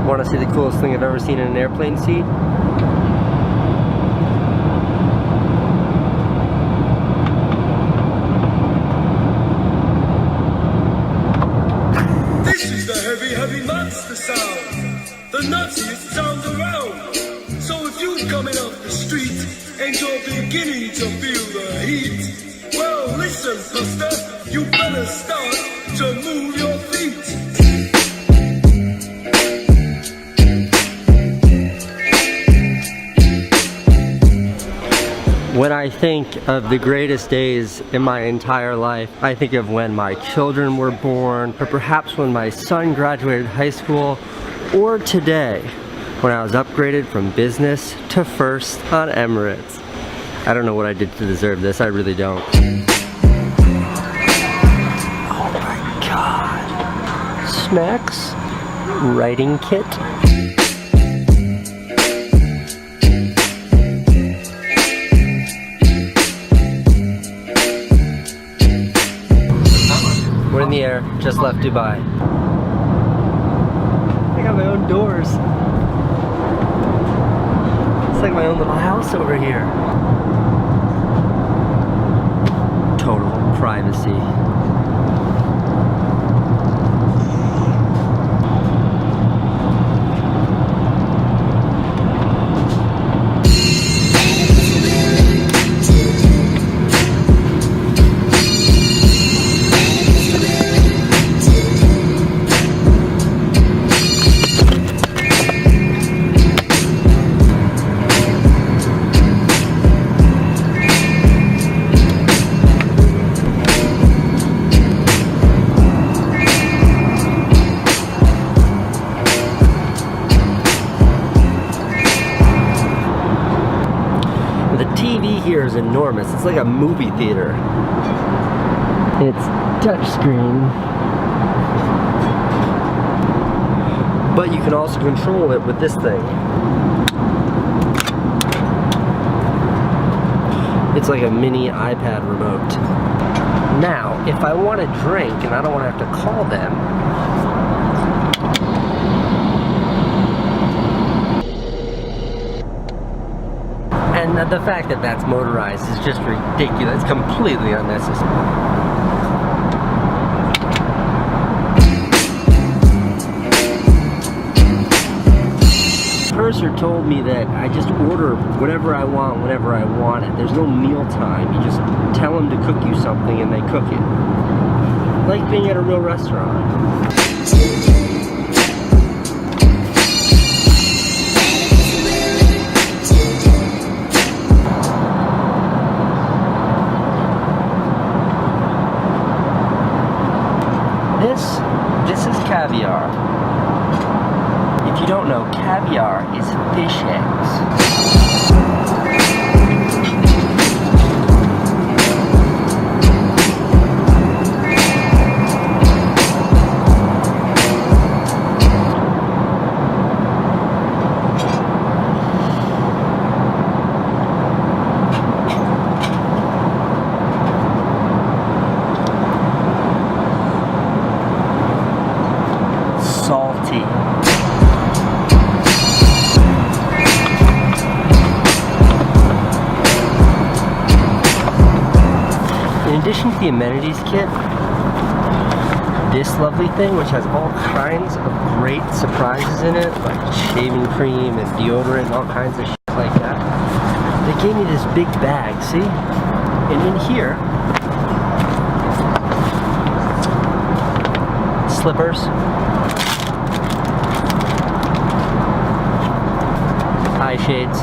Want to see the coolest thing I've ever seen in an airplane seat? This is the heavy, heavy monster sound, the nuttiest sound around. So if you're coming off the street and you're beginning to feel the heat, well, listen, Buster, you better start to move your feet. When I think of the greatest days in my entire life, I think of when my children were born, or perhaps when my son graduated high school, or today, when I was upgraded from business to first on Emirates. I don't know what I did to deserve this, I really don't. Oh my God. Snacks? Writing kit? We're in the air, just left Dubai. I got my own doors. It's like my own little house over here. Total privacy. Here is enormous. It's like a movie theater. It's touchscreen, but you can also control it with this thing. It's like a mini iPad remote. Now, if I want to drink and I don't want to have to call them, and the fact that that's motorized is just ridiculous. It's completely unnecessary. Purser told me that I just order whatever I want whenever I want it. There's no meal time. You just tell them to cook you something and they cook it. Like being at a real restaurant. This is caviar. If you don't know, caviar is fish eggs. Salty. In addition to the amenities kit, this lovely thing, which has all kinds of great surprises in it, like shaving cream and deodorant and all kinds of shit like that, they gave me this big bag, see? And in here, slippers, eye shades,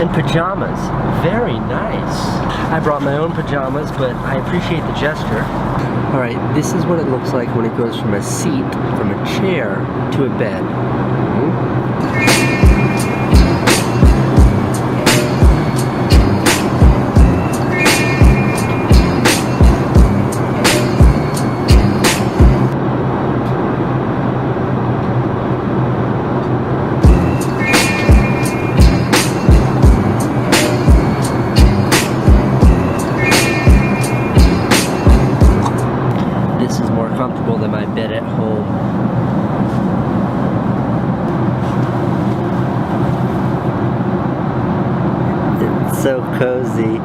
and pajamas. Very nice. I brought my own pajamas, but I appreciate the gesture. Alright, this is what it looks like when it goes from a seat, from a chair, to a bed. Than my my bed at home. It's so cozy.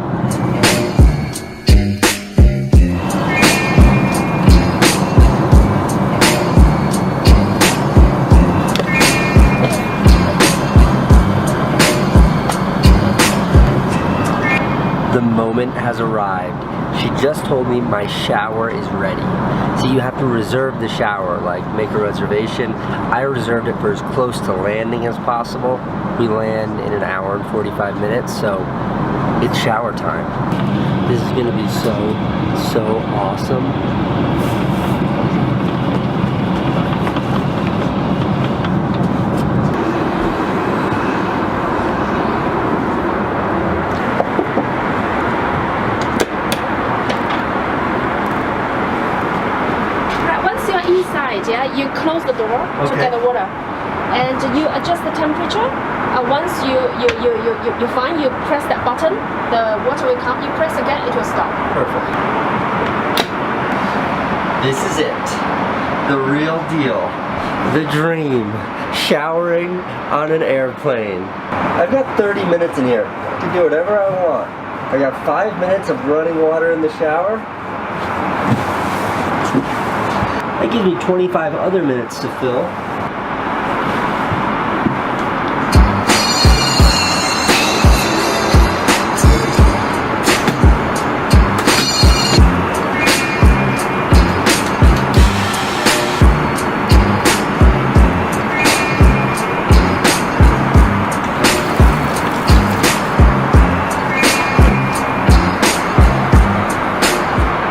The moment has arrived. She just told me my shower is ready. So you have to reserve the shower, like make a reservation. I reserved it for as close to landing as possible. We land in an hour and 45 minutes, so it's shower time. This is gonna be so awesome. Inside, yeah, you close the door to get the water, and you adjust the temperature. Once you find, you press that button, the water will come. You press again, it will stop. Perfect. This is it, the real deal, the dream. Showering on an airplane. I've got 30 minutes in here. I can do whatever I want. I got 5 minutes of running water in the shower. That gives me 25 other minutes to fill.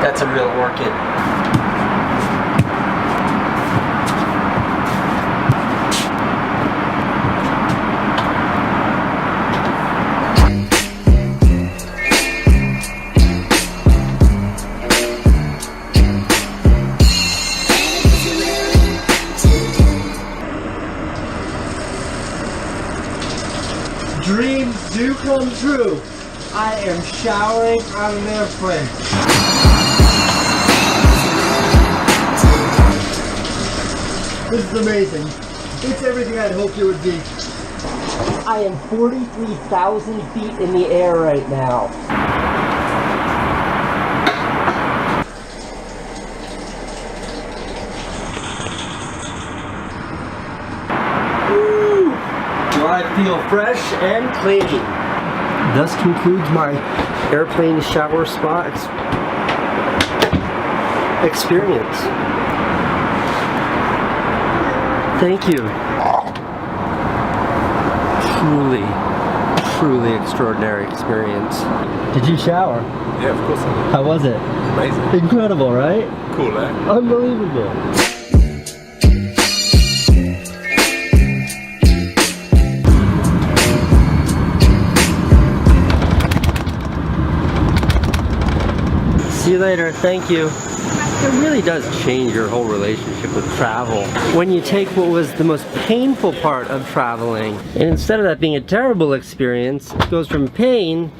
That's a real orchid. Dreams do come true. I am showering on an airplane. This is amazing. It's everything I'd hoped it would be. I am 43,000 feet in the air right now. I feel fresh and clean. Thus concludes my airplane shower spa experience. Thank you. Truly extraordinary experience. Did you shower? Yeah, of course I did. How was it? Amazing. Incredible, right? Cool, eh? Unbelievable. See you later, thank you. It really does change your whole relationship with travel. When you take what was the most painful part of traveling, and instead of that being a terrible experience, it goes from pain